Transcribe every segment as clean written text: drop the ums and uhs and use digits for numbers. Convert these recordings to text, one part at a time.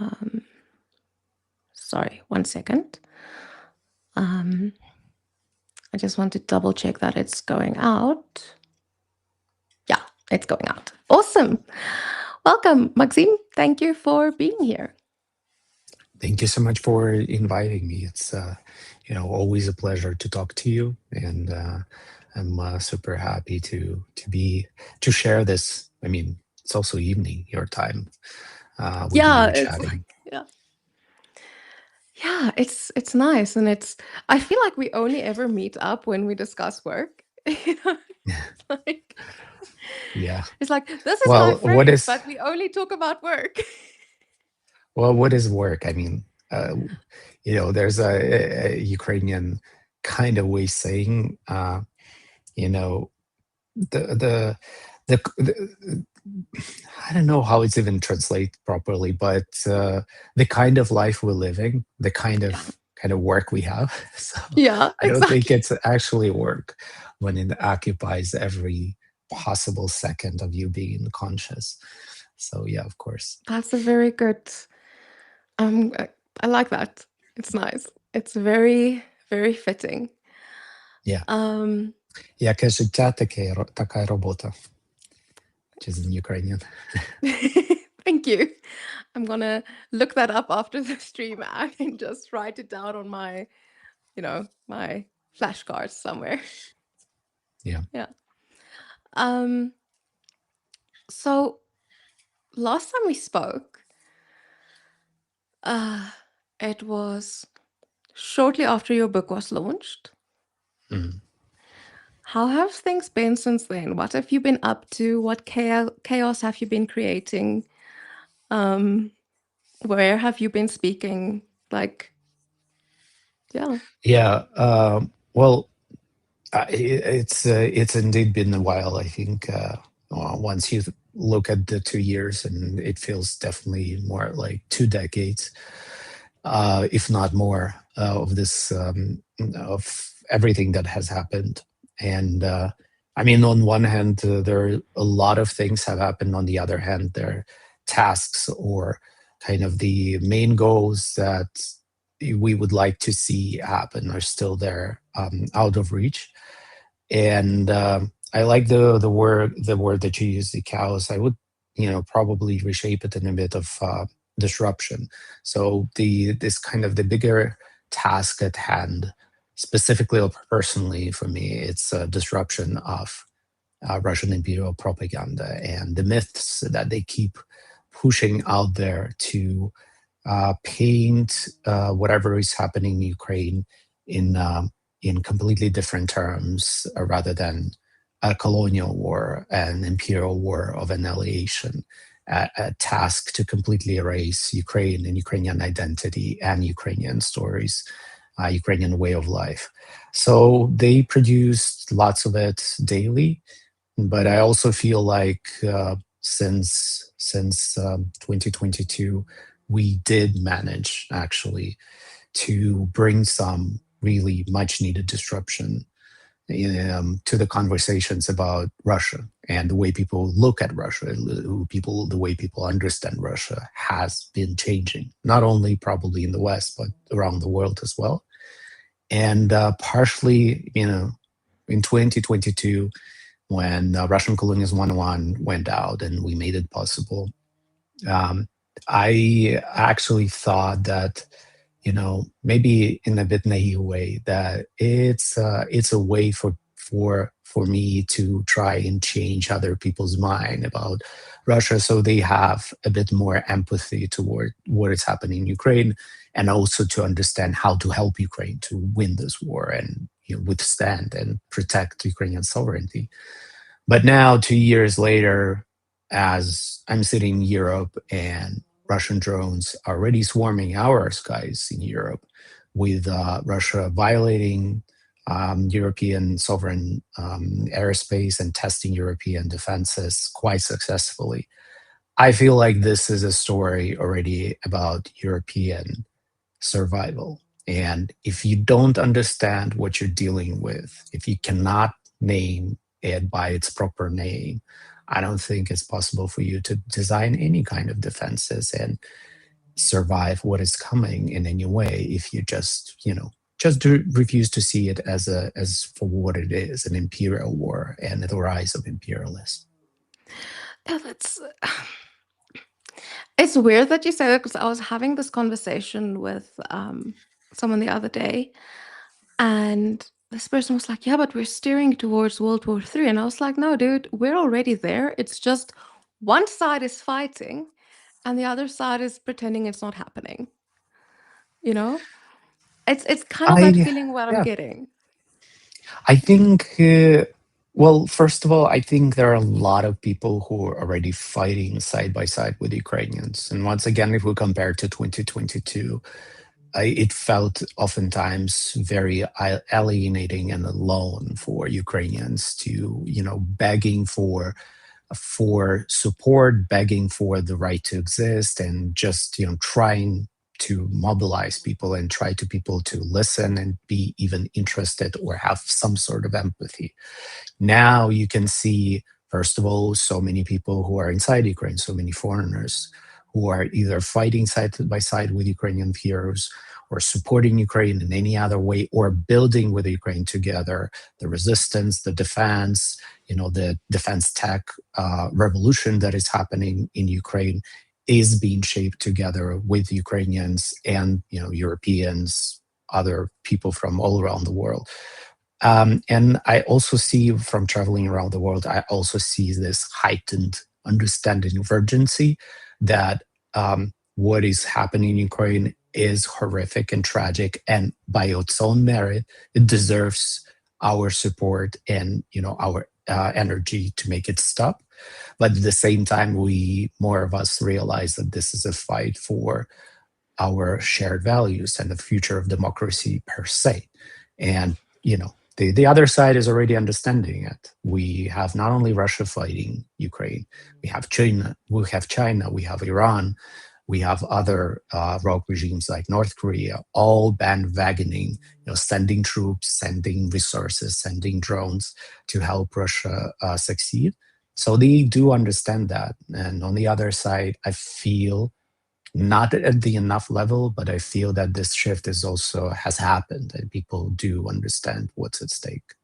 Um, sorry, 1 second. I just want to double check that it's going out. Yeah, it's going out. Awesome. Welcome, Maksym. Thank you for being here. Thank you so much for inviting me. It's always a pleasure to talk to you, and I'm super happy to share this. I mean, it's also evening your time with Yeah, you it's chatting. yeah. Yeah, it's nice, and I feel like we only ever meet up when we discuss work. You know, like Yeah. it's like this is my Well, friend, but we only talk about work. what is work? I mean, uh, there's a Ukrainian kind of way saying, you know, the the I don't know how it's even translate properly, but the kind of life we're living, the Yeah, kind of work we have. So yeah, I don't think exactly. it's actually work when it occupies every possible second of you being conscious. So yeah, of course. That's a very good. Um, I, I like that. It's nice. It's very very fitting. Yeah. Um, Яке життя, така й робота, which is in Ukrainian. thank you. I'm gonna look that up after the stream. I can just write it down on my flashcards somewhere. Yeah. Yeah. Um, so last time we spoke, uh, it was shortly after your book was launched. Mm. How have things been since then? What have you been up to? What chaos have you been creating? Um, where have you been speaking? Like, yeah. Yeah. Well, it's indeed been a while. I think once you look at the 2 years, and it feels definitely more like 2 decades, if not more, of everything that has happened. And I mean, on one hand, there are a lot of things have happened. On the other hand, there are tasks or kind of the main goals that we would like to see happen are still there, out of reach. And I like the word that you use, the chaos. I would probably reshape it in a bit of disruption. So this kind of the bigger task at hand, specifically or personally for me, it's a disruption of Russian imperial propaganda and the myths that they keep pushing out there to paint whatever is happening in Ukraine in completely different terms, rather than a colonial war, an imperial war of annihilation, a task to completely erase Ukraine and Ukrainian identity and Ukrainian stories, Ukrainian way of life. So they produced lots of it daily, but I also feel like since 2022, we did manage actually to bring some really much needed disruption to the conversations about Russia and the way people look at Russia, the way people understand Russia has been changing, not only probably in the West but around the world as well. And partially, in 2022, when Russian Colonials 101 went out and we made it possible, um, I actually thought that, maybe in a bit naive way, that it's a way for me to try and change other people's mind about Russia, so they have a bit more empathy toward what is happening in Ukraine, and also to understand how to help Ukraine to win this war and withstand and protect Ukrainian sovereignty. But now, 2 years later, as I'm sitting in Europe and Russian drones are already swarming our skies in Europe, with Russia violating European sovereign airspace and testing European defenses quite successfully, I feel like this is a story already about European survival. And if you don't understand what you're dealing with, if you cannot name it by its proper name, I don't think it's possible for you to design any kind of defenses. And survive what is coming in any way if you just, just refuse to see it as as for what it is, an imperial war and the rise of imperialism. Yeah, that's it's weird that you say that because I was having this conversation with someone the other day, and this person was like, "Yeah, but we're steering towards World War III," and I was like, "No, dude, we're already there. It's just one side is fighting, and the other side is pretending it's not happening." You know, it's kind of that I feeling what I'm Yeah, getting. I think, well, first of all, I think there are a lot of people who are already fighting side by side with Ukrainians. And once again, if we compare to 2022, it felt oftentimes very alienating and alone for Ukrainians to, begging for support, begging for the right to exist, and just, trying to mobilize people and try to people to listen and be even interested or have some sort of empathy. Now you can see, first of all, so many people who are inside Ukraine, so many foreigners who are either fighting side by side with Ukrainian heroes or supporting Ukraine in any other way or building with Ukraine together the resistance, the defense, the defense tech revolution that is happening in Ukraine is being shaped together with Ukrainians and Europeans, other people from all around the world. And I also see from traveling around the world, I also see this heightened understanding of urgency that what is happening in Ukraine is horrific and tragic, and by its own merit, it deserves our support and our energy to make it stop. But at the same time, we more of us realize that this is a fight for our shared values and the future of democracy per se. And, the other side is already understanding it. We have not only Russia fighting Ukraine, we have Iran, we have other rogue regimes like North Korea, all bandwagoning, sending troops, sending resources, sending drones to help Russia succeed. So they do understand that. And on the other side, I feel not at the enough level, but I feel that this shift is also has happened and people do understand what's at stake.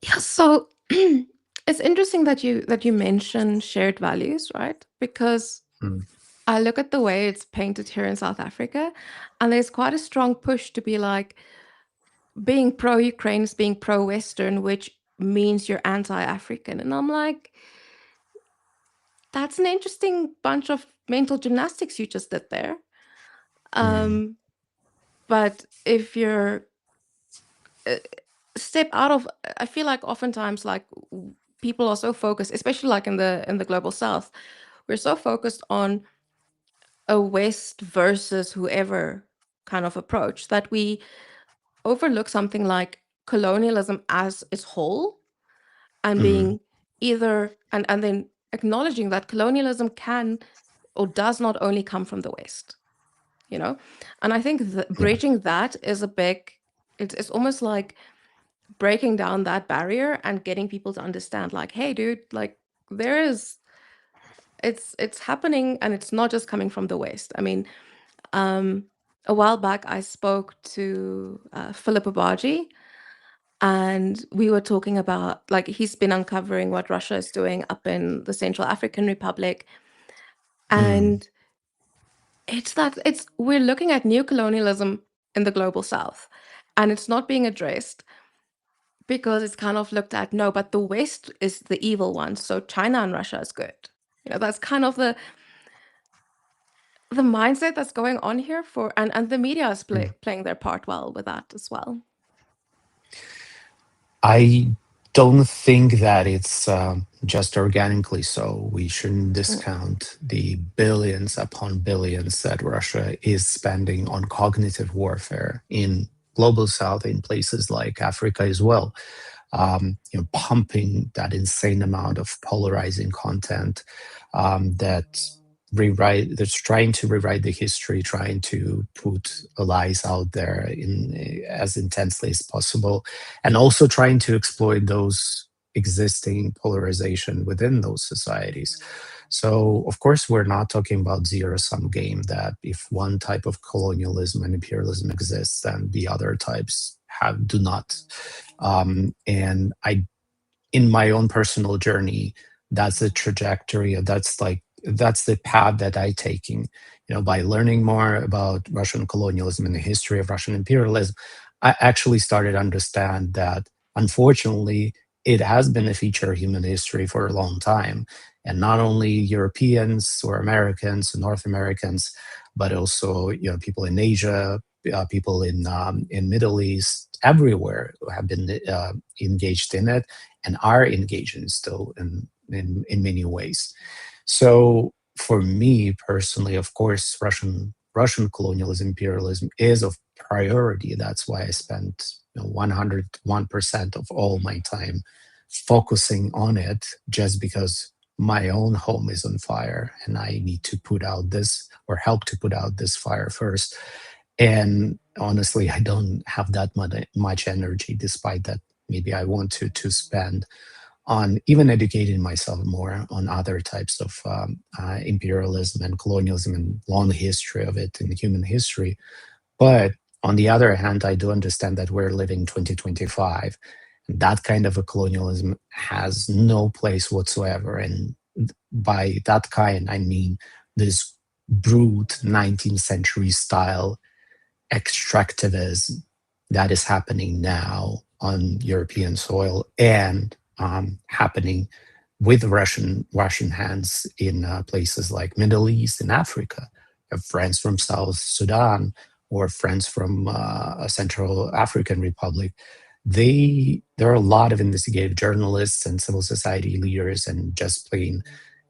Yeah, so it's interesting that you mention shared values, right? Because Mm, I look at the way it's painted here in South Africa, and there's quite a strong push to be like being pro Ukraine is being pro Western, which means you're anti African. And I'm like, that's an interesting bunch of mental gymnastics you just did there. mm, Um, but if you're uh, step out of, I feel like oftentimes like people are so focused, especially like in the global South, we're so focused on a West versus whoever kind of approach that we overlook something like colonialism as its whole and mm, being either and then acknowledging that colonialism can or does not only come from the West, you know. And I think yeah. bridging that is a big, it's almost like breaking down that barrier and getting people to understand like, hey dude, like there is, it's happening and it's not just coming from the West. I mean, um a while back I spoke to Philip Abaji, and we were talking about like he's been uncovering what Russia is doing up in the Central African Republic. Mm, And it's that it's we're looking at new colonialism in the global South, and it's not being addressed because it's kind of looked at, no, but the West is the evil one, so China and Russia is good. You know, that's kind of the mindset that's going on here for, and the media is mm. playing their part well with that as well. I don't think that it's just organically so. We shouldn't Mm, discount the billions upon billions that Russia is spending on cognitive warfare in global south, in places like Africa as well. Pumping that insane amount of polarizing content that rewrite that's trying to rewrite the history, trying to put lies out there in as intensely as possible, and also trying to exploit those existing polarization within those societies. So, of course, we're not talking about zero-sum game that if one type of colonialism and imperialism exists, then the other types have do not. And I in my own personal journey, that's the trajectory, that's the path that I taking. By learning more about Russian colonialism and the history of Russian imperialism, I actually started to understand that unfortunately it has been a feature of human history for a long time. And not only Europeans or Americans, North Americans, but also people in Asia, people in Middle East, everywhere have been engaged in it and are engaging still in many ways. So for me personally, of course, Russian colonialism, imperialism is of priority. That's why I spent 101% of all my time focusing on it, just because my own home is on fire and I need to put out this or help to put out this fire first. And honestly, I don't have that much energy, despite that maybe I want to spend on even educating myself more on other types of imperialism and colonialism and long history of it in human history. But on the other hand, I do understand that we're living 2025. And that kind of a colonialism has no place whatsoever. And by that kind, I mean this brute 19th century style extractivism that is happening now on European soil and happening with Russian hands in places like Middle East and Africa. I have friends from South Sudan or friends from Central African Republic. There are a lot of investigative journalists and civil society leaders and just plain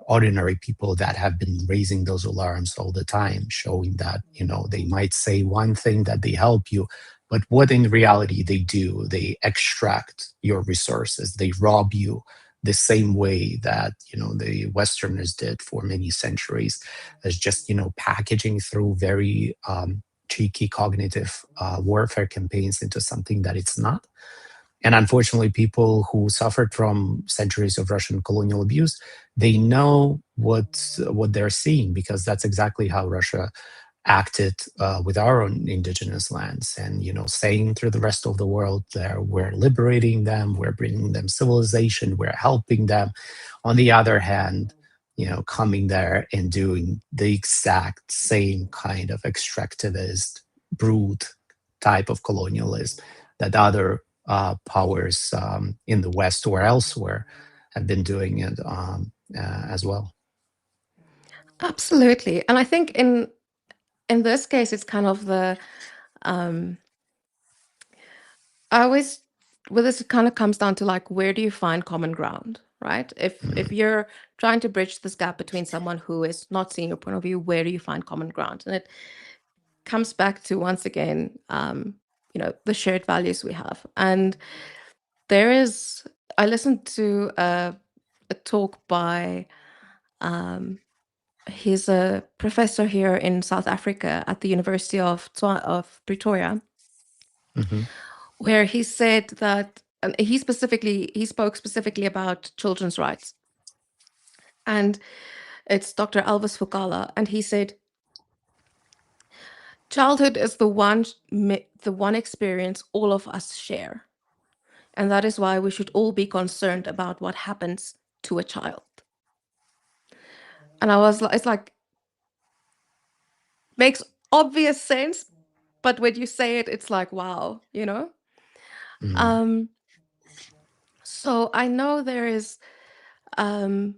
ordinary people that have been raising those alarms all the time, showing that they might say one thing that they help you, but what in reality they do, they extract your resources, they rob you the same way that the Westerners did for many centuries, as just packaging through very cheeky cognitive warfare campaigns into something that it's not. And unfortunately, people who suffered from centuries of Russian colonial abuse, they know what they're seeing, because that's exactly how Russia acted with our own indigenous lands, and saying through the rest of the world that we're liberating them, we're bringing them civilization, we're helping them. On the other hand, coming there and doing the exact same kind of extractivist, brute type of colonialism that other powers in the West or elsewhere have been doing it as well. Absolutely. And I think in this case, it's kind of the um, I always well, this kind of comes down to like where do you find common ground, right? If Mm, you're trying to bridge this gap between someone who is not seeing your point of view, where do you find common ground? And it comes back to once again, the shared values we have. And there is I listened to a talk by um, he's a professor here in South Africa at the University of Pretoria, mhm, where he said that and he spoke specifically about children's rights. And it's Dr. Elvis Fukala, and he said childhood is the one experience all of us share. And that is why we should all be concerned about what happens to a child. And it's like, makes obvious sense, but when you say it, it's like, wow. mm, Um, so I know there is um,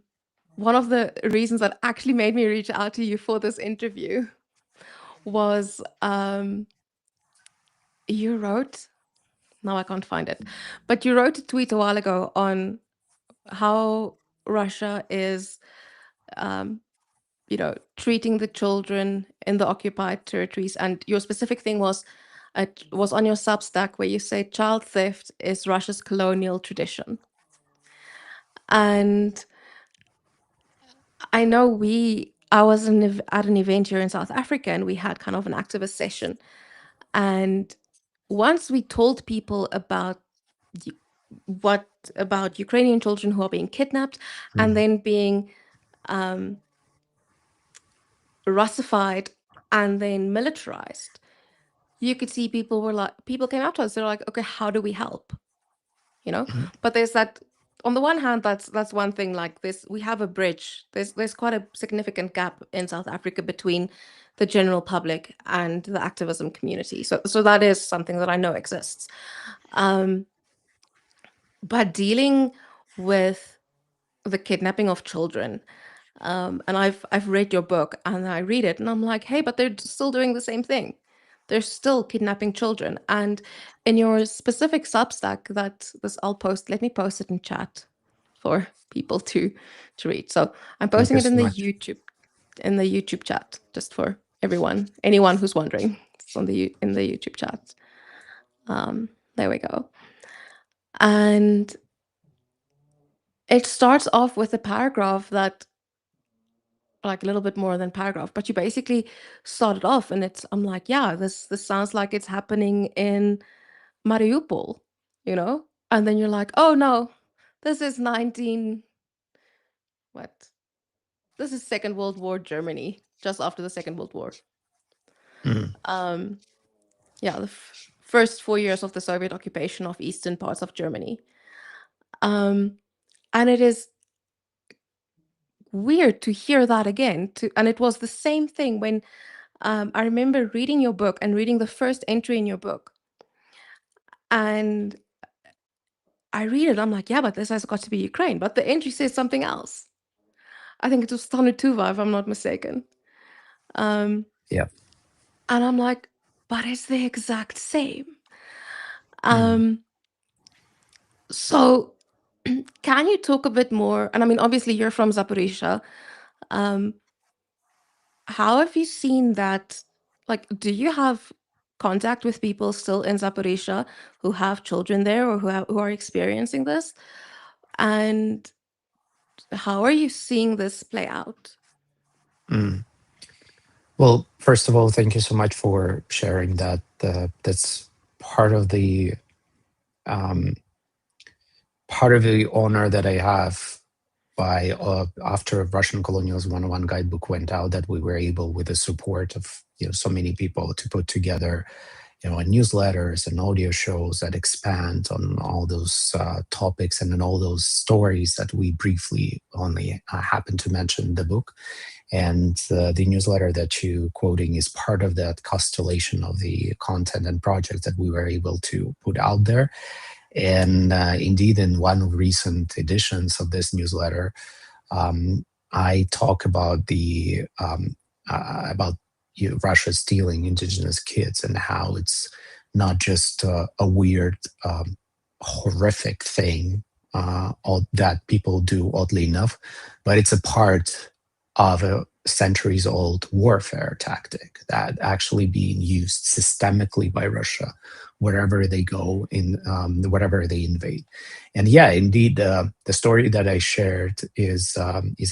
one of the reasons that actually made me reach out to you for this interview was you wrote, now I can't find it, but you wrote a tweet a while ago on how Russia is, um, treating the children in the occupied territories. And your specific thing was on your Substack where you say child theft is Russia's colonial tradition. And I know I was at an event here in South Africa and we had kind of an activist session. And once we told people about what about Ukrainian children who are being kidnapped and mm, then being um, Russified and then militarized, you could see people came out to us. They're like, okay, how do we help? You know, Mhm. but there's that. On the one hand, that's one thing. Like this, we have a bridge. There's quite a significant gap in South Africa between the general public and the activism community. So that is something that I know exists. Um, but dealing with the kidnapping of children, and I've read your book and I read it and I'm like, hey, but they're still doing the same thing. They're still kidnapping children. And in your specific Substack, that this I'll post. Let me post it in chat for people to read. So I'm Thank posting you it so much. in the YouTube chat, just for anyone who's wondering. It's on in the YouTube chat. There we go. And it starts off with a paragraph that, like a little bit more than paragraph, but you basically started off and I'm like, yeah, this sounds like it's happening in Mariupol, you know? And then you're like, oh no, this is 19 what? This is Second World War Germany, just after the Second World War. Mm. Um yeah, the first 4 years of the Soviet occupation of eastern parts of Germany. Um and it is weird to hear that again, and it was the same thing when I remember reading your book and reading the first entry in your book. And I read it, I'm like, yeah, but this has got to be Ukraine. But the entry says something else. I think it was Tanutuva, if I'm not mistaken. Um, Yeah. and I'm like, but it's the exact same. Mm. Um, so can you talk a bit more? And I mean, obviously you're from Zaporizhia. Um, how have you seen that? Like, do you have contact with people still in Zaporizhia who have children there or who are experiencing this? And how are you seeing this play out? Mm. Well, first of all, thank you so much for sharing that. That's part of the um, part of the honor that I have by after Russian Colonials 101 guidebook went out, that we were able, with the support of so many people, to put together newsletters and audio shows that expand on all those topics and on all those stories that we briefly only happen to mention in the book. And the newsletter that you quoting is part of that constellation of the content and projects that we were able to put out there. And indeed, in one of recent editions of this newsletter, I talk about Russia stealing indigenous kids, and how it's not just a weird, horrific thing that people do, oddly enough, but it's a part of a centuries-old warfare tactic that actually being used systemically by Russia wherever they go, in wherever they invade. And yeah, indeed, the story that I shared is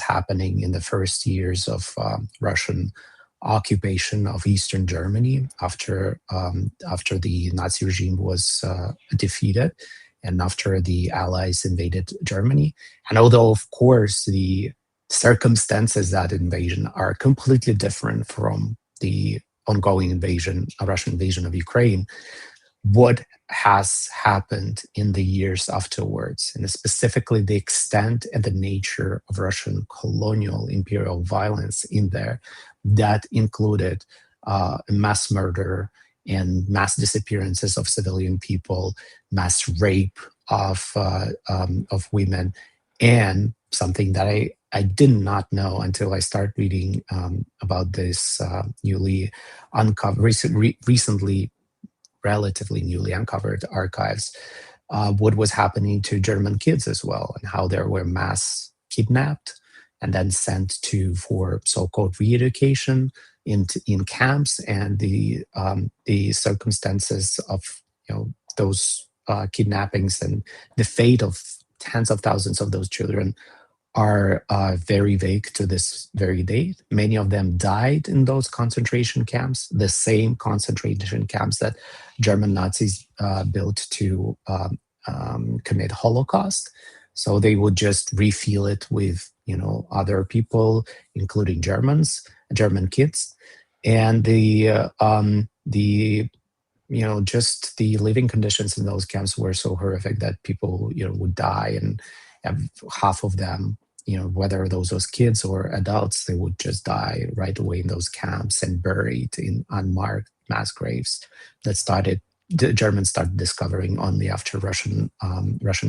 happening in the first years of Russian occupation of Eastern Germany, after the Nazi regime was defeated, and after the Allies invaded Germany. And although, of course, the circumstances that invasion are completely different from the ongoing invasion, a Russian invasion of Ukraine, what has happened in the years afterwards, and specifically the extent and the nature of Russian colonial imperial violence in there, that included mass murder and mass disappearances of civilian people, mass rape of women, and something that I did not know until I started reading about this newly uncovered, recently relatively newly uncovered archives, what was happening to German kids as well, and how they were mass kidnapped and then sent to for so-called re-education in camps, and the circumstances of those kidnappings and the fate of tens of thousands of those children are very vague to this very day. Many of them died in those concentration camps, the same concentration camps that German Nazis built to commit Holocaust. So they would just refill it with, other people, including German kids. And the just the living conditions in those camps were so horrific that people, would die, and half of them, whether those was kids or adults, they would just die right away in those camps and buried in unmarked mass graves that started the Germans started discovering only after Russian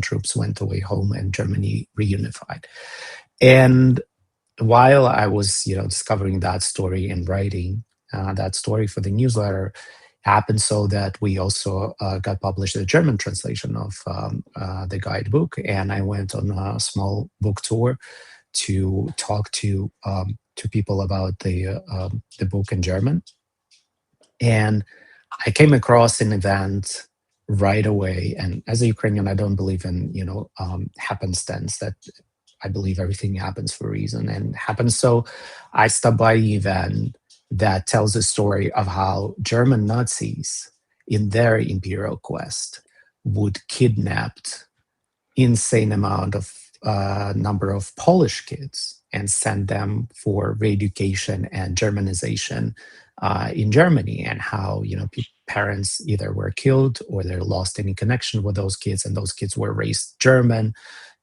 troops went away home and Germany reunified. And while I was, discovering that story and writing that story for the newsletter, happened so that we also got published a German translation of the guidebook, and I went on a small book tour to talk to people about the book in German. And I came across an event right away. And as a Ukrainian, I don't believe in happenstance. That I believe everything happens for a reason and happens. So I stopped by the event that tells the story of how German Nazis, in their imperial quest, would kidnap insane amount of number of Polish kids and send them for re-education and Germanization in Germany, and how parents either were killed or they lost any connection with those kids, and those kids were raised German,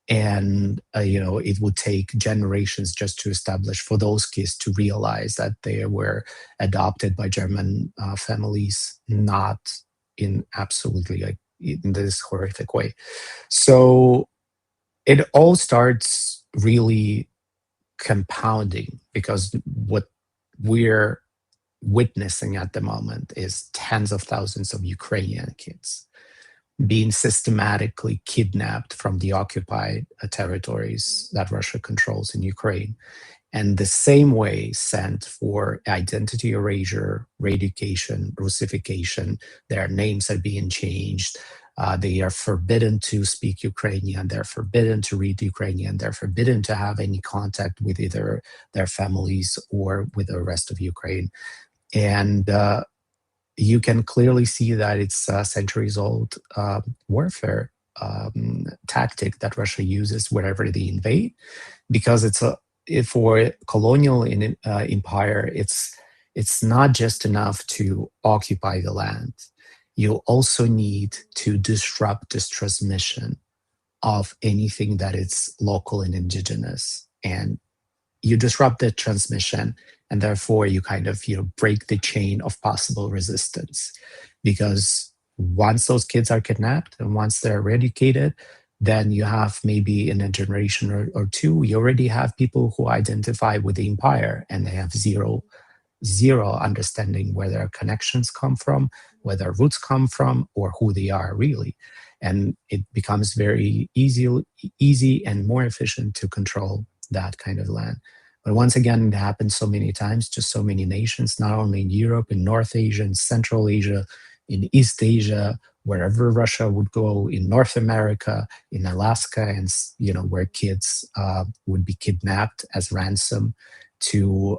and it would take generations just to establish for those kids to realize that they were adopted by German families, not in absolutely like in this horrific way. So it all starts really compounding, because what we're witnessing at the moment is tens of thousands of Ukrainian kids being systematically kidnapped from the occupied territories that Russia controls in Ukraine, and the same way sent for identity erasure, re-education, Russification. Their names are being changed. They are forbidden to speak Ukrainian. They're forbidden to read Ukrainian. They're forbidden to have any contact with either their families or with the rest of Ukraine. And you can clearly see that it's a centuries-old warfare tactic that Russia uses wherever they invade, because for colonial empire, it's not just enough to occupy the land. You also need to disrupt this transmission of anything that is local and indigenous, and you disrupt the transmission, and therefore you kind of break the chain of possible resistance, because once those kids are kidnapped and once they're educated, then you have maybe in a generation or two, you already have people who identify with the empire, and they have zero understanding where their connections come from, where their roots come from, or who they are really. And it becomes very easy and more efficient to control that kind of land. But once again, it happens so many times to so many nations, not only in Europe, in North Asia, in Central Asia, in East Asia, wherever Russia would go, in North America, in Alaska, and where kids would be kidnapped as ransom to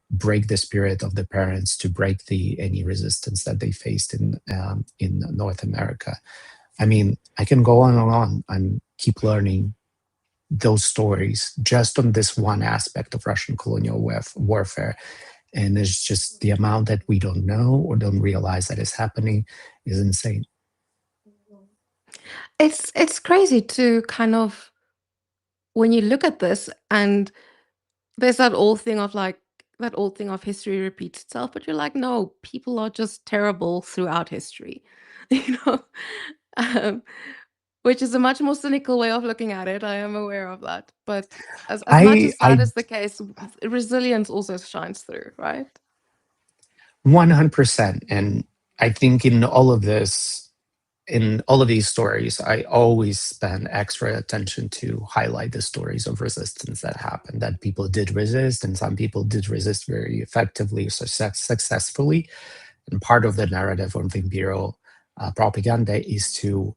break the spirit of the parents, to break any resistance that they faced in North America. I mean, I can go on and on and keep learning those stories just on this one aspect of Russian colonial warfare. And it's just the amount that we don't know or don't realize that is happening is insane. It's crazy to kind of, when you look at this, and there's that old thing of like, that old thing of history repeats itself, but you're like, no, people are just terrible throughout history, you know, um, which is a much more cynical way of looking at it. I am aware of that, but as much I as that I is the case, resilience also shines through, right? 100%. And I think in all of these stories, I always spend extra attention to highlight the stories of resistance that happened, that people did resist, and some people did resist very effectively, successfully. And part of the narrative of imperial propaganda is to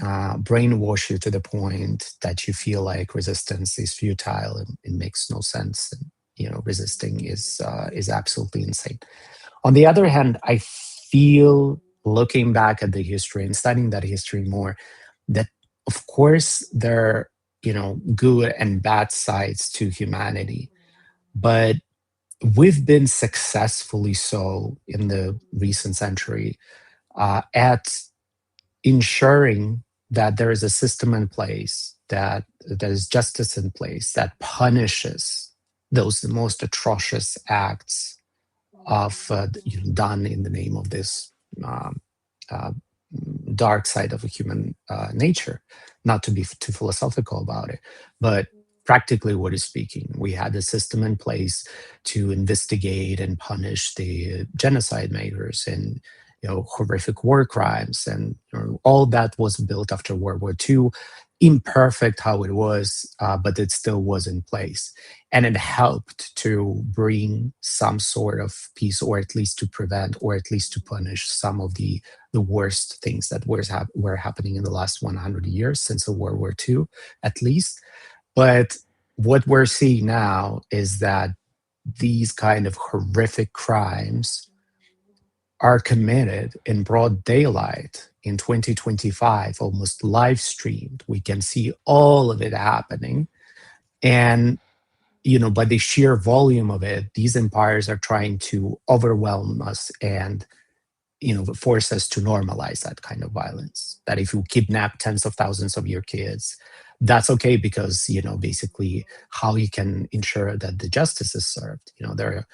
brainwash you to the point that you feel like resistance is futile and it makes no sense. And resisting is absolutely insane. On the other hand, I feel, looking back at the history and studying that history more, that of course, there are, good and bad sides to humanity, but we've been successfully so in the recent century at ensuring that there is a system in place, that there is justice in place that punishes those most atrocious acts of done in the name of this um, uh, dark side of a human nature. Not to be too philosophical about it, but practically what is speaking, we had a system in place to investigate and punish the genocide makers and horrific war crimes, and all that was built after World War II, imperfect how it was, but it still was in place, and it helped to bring some sort of peace, or at least to prevent, or at least to punish some of the worst things that were happening in the last 100 years since the World War II, at least. But what we're seeing now is that these kind of horrific crimes are committed in broad daylight in 2025, almost live streamed. We can see all of it happening. And by the sheer volume of it, these empires are trying to overwhelm us and force us to normalize that kind of violence. That if you kidnap tens of thousands of your kids, that's okay, because basically how you can ensure that the justice is served. There are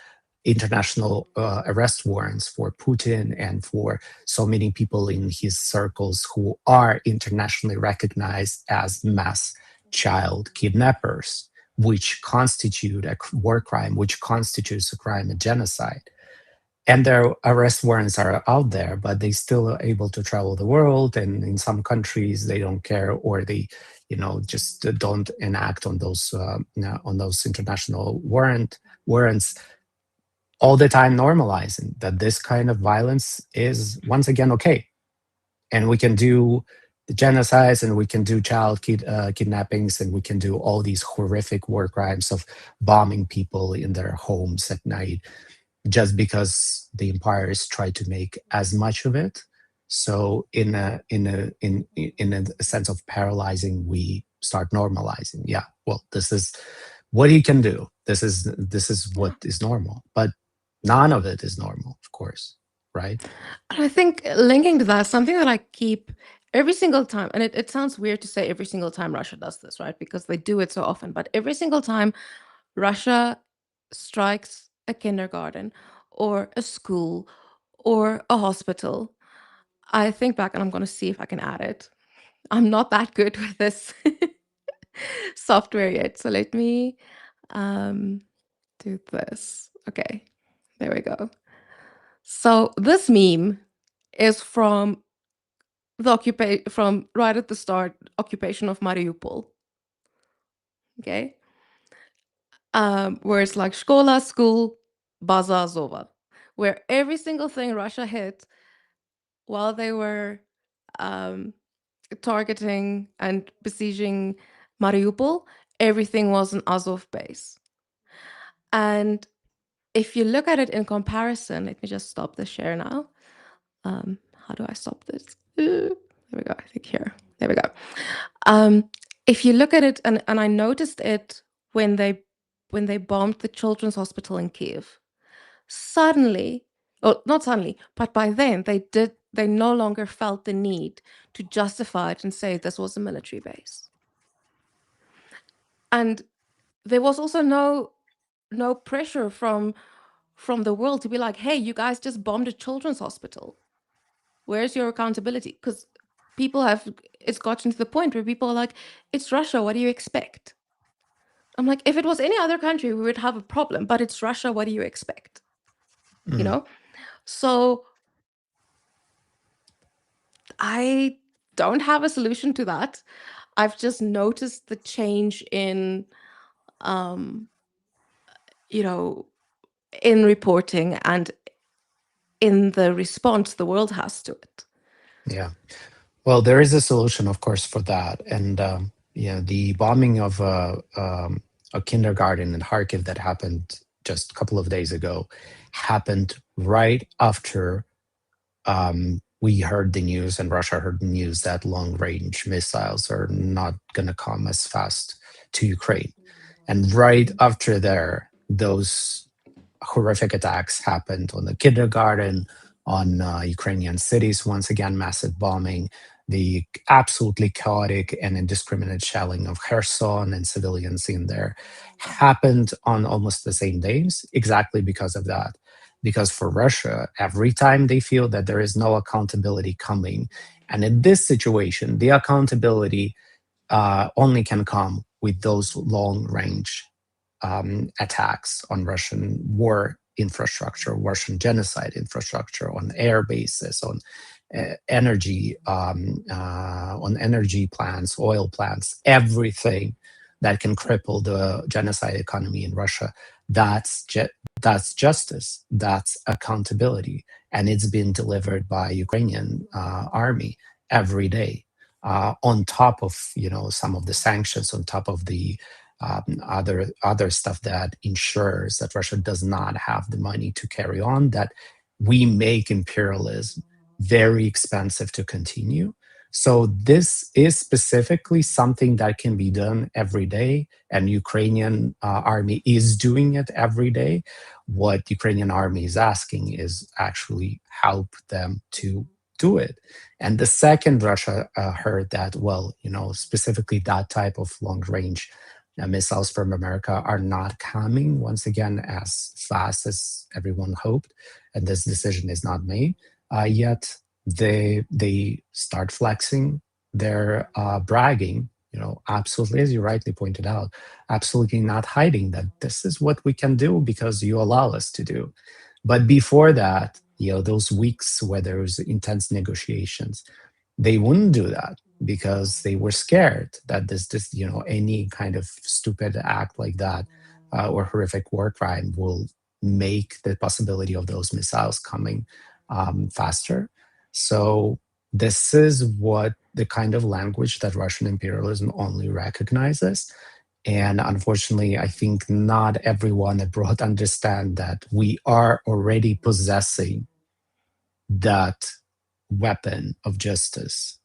international arrest warrants for Putin and for so many people in his circles who are internationally recognized as mass child kidnappers, which constitute a war crime, which constitutes a crime of genocide. And their arrest warrants are out there, but they still are able to travel the world. And in some countries, they don't care, or they, just don't enact on those international warrants, all the time normalizing that this kind of violence is once again okay, and we can do the genocides, and we can do kidnappings, and we can do all these horrific war crimes of bombing people in their homes at night, just because the empires try to make as much of it. So in a sense of paralyzing, we start normalizing. Yeah, well, this is what you can do. This is what is normal, but none of it is normal, of course, right? And I think linking to that, something that I keep every single time, and it sounds weird to say every single time Russia does this, right? Because they do it so often, but every single time Russia strikes a kindergarten or a school or a hospital, I think back, and I'm going to see if I can add it. I'm not that good with this software yet. So let me um, do this. Okay, there we go. So this meme is from from right at the start, occupation of Mariupol. Okay, where it's like Shkola, school, Baza Azova, where every single thing Russia hit while they were um, targeting and besieging Mariupol, everything was an Azov base. And if you look at it in comparison, let me just stop the share now. How do I stop this? There we go. I think here. There we go. If you look at it, and I noticed it when they bombed the children's hospital in Kiev. Suddenly, or not suddenly, but by then they no longer felt the need to justify it and say this was a military base. And there was also no pressure from the world to be like, hey, you guys just bombed a children's hospital. Where's your accountability? Because it's gotten to the point where people are like, it's Russia, what do you expect? I'm like, if it was any other country, we would have a problem, but it's Russia, what do you expect? You Mm, know? So I don't have a solution to that. I've just noticed the change um, you know, in reporting and in the response the world has to it. yeah. Well, there is a solution, of course, for that. And yeah, the bombing of a kindergarten in Kharkiv that happened just a couple of days ago happened right after we heard the news and Russia heard the news that long-range missiles are not going to come as fast to Ukraine. And right after there, those horrific attacks happened on the kindergarten, on Ukrainian cities, once again, massive bombing, the absolutely chaotic and indiscriminate shelling of Kherson and civilians in there happened on almost the same days, exactly because of that. Because for Russia, every time they feel that there is no accountability coming, and in this situation, the accountability only can come with those long range attacks on Russian war infrastructure, Russian genocide infrastructure, on air bases, on energy plants, oil plants, everything that can cripple the genocide economy in Russia. That's that's justice. That's accountability, and it's been delivered by Ukrainian army every day. On top of some of the sanctions, on top of the other stuff that ensures that Russia does not have the money to carry on, that we make imperialism very expensive to continue. So this is specifically something that can be done every day, and Ukrainian army is doing it every day. What Ukrainian army is asking is actually help them to do it. And the second Russia heard that, well, specifically that type of long range missiles from America are not coming once again as fast as everyone hoped, and this decision is not made yet. They start flexing their bragging, absolutely, as you rightly pointed out, absolutely not hiding that this is what we can do because you allow us to do. But before that, those weeks where there was intense negotiations, they wouldn't do that because they were scared that this any kind of stupid act like that or horrific war crime will make the possibility of those missiles coming faster. So this is what the kind of language that Russian imperialism only recognizes. And unfortunately, I think not everyone abroad understand that we are already possessing that weapon of justice,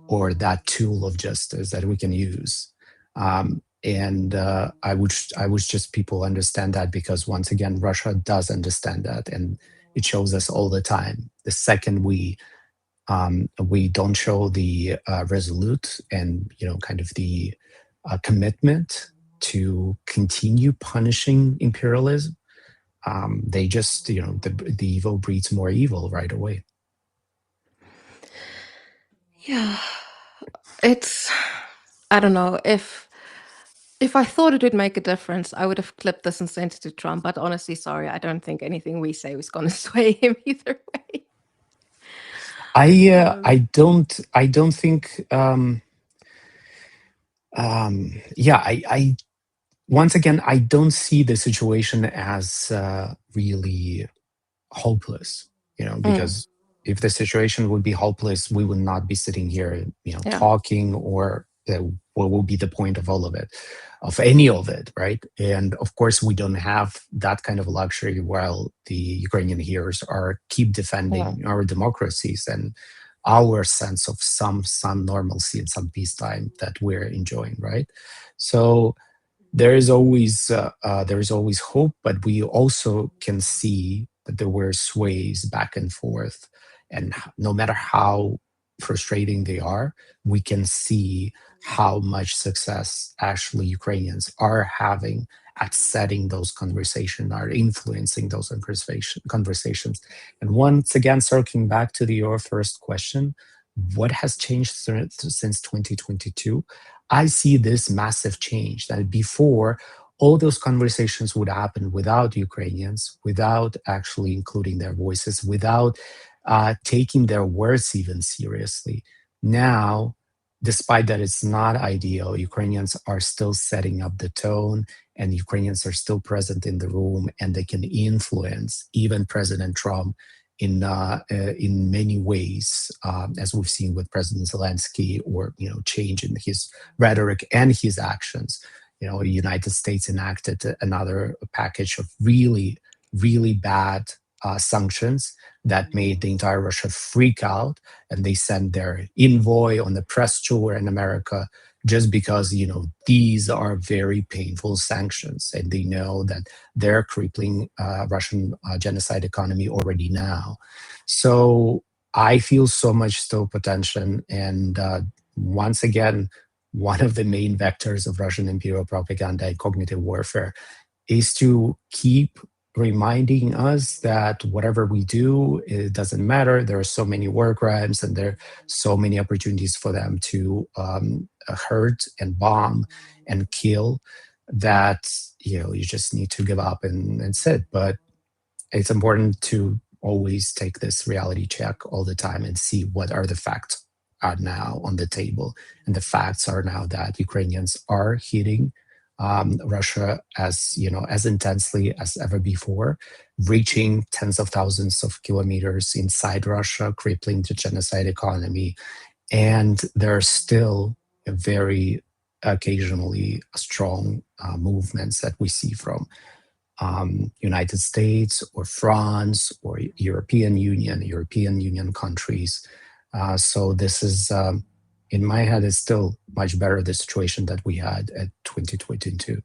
or that tool of justice that we can use. And I wish just people understand that, because once again, Russia does understand that, and it shows us all the time. The second we don't show the resolute and kind of the commitment to continue punishing imperialism, they just the evil breeds more evil right away. Yeah. It's, I don't know, if I thought it would make a difference, I would have clipped this and sent it to Trump. But honestly, sorry, I don't think anything we say is going to sway him either way. I don't think yeah, I once again, I don't see the situation as really hopeless, Mm, because if the situation would be hopeless, we would not be sitting here, yeah. talking, or what will be the point of all of it, of any of it, right? And of course, we don't have that kind of luxury while the Ukrainian heroes are keep Yeah. defending our democracies and our sense of some normalcy and some peacetime that we're enjoying, right? So there is always hope, but we also can see that there were sways back and forth, and no matter how frustrating they are, we can see how much success actually Ukrainians are having at setting those conversations, are influencing those conversations. And once again, circling back to your first question, what has changed since 2022? I see this massive change that before, all those conversations would happen without Ukrainians, without actually including their voices, without taking their words even seriously. Now, despite that it's not ideal, Ukrainians are still setting up the tone, and Ukrainians are still present in the room, and they can influence even President Trump in many ways, as we've seen with President Zelensky, or change in his rhetoric and his actions. The United States enacted another package of really, really bad sanctions that made the entire Russia freak out, and they sent their envoy on the press tour in America just because these are very painful sanctions, and they know that they're crippling Russian genocide economy already now. So I feel so much still potential, and once again, one of the main vectors of Russian imperial propaganda and cognitive warfare is to keep reminding us that whatever we do, it doesn't matter. There are so many war crimes, and there are so many opportunities for them to hurt and bomb and kill, that you just need to give up and sit. But it's important to always take this reality check all the time and see what are the facts are now on the table. And the facts are now that Ukrainians are hitting Russia as intensely as ever before, reaching tens of thousands of kilometers inside Russia, crippling the genocide economy. And there are still very occasionally strong movements that we see from United States or France or European Union countries. So this is, in my head, is still much better the situation that we had at 2022.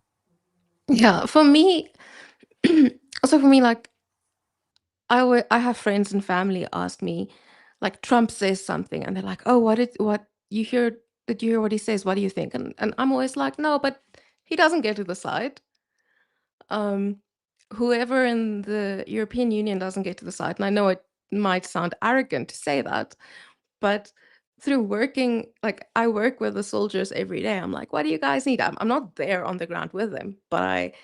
Yeah, for me, also for me, like I have friends and family ask me, like Trump says something, and they're like, "Oh, what you hear? Did you hear what he says? What do you think?" And I'm always like, "No, but he doesn't get to decide. Um, whoever in the European Union doesn't get to decide." And I know it might sound arrogant to say that, but through working, like I work with the soldiers every day. I'm like, "What do you guys need?" I'm not there on the ground with them, but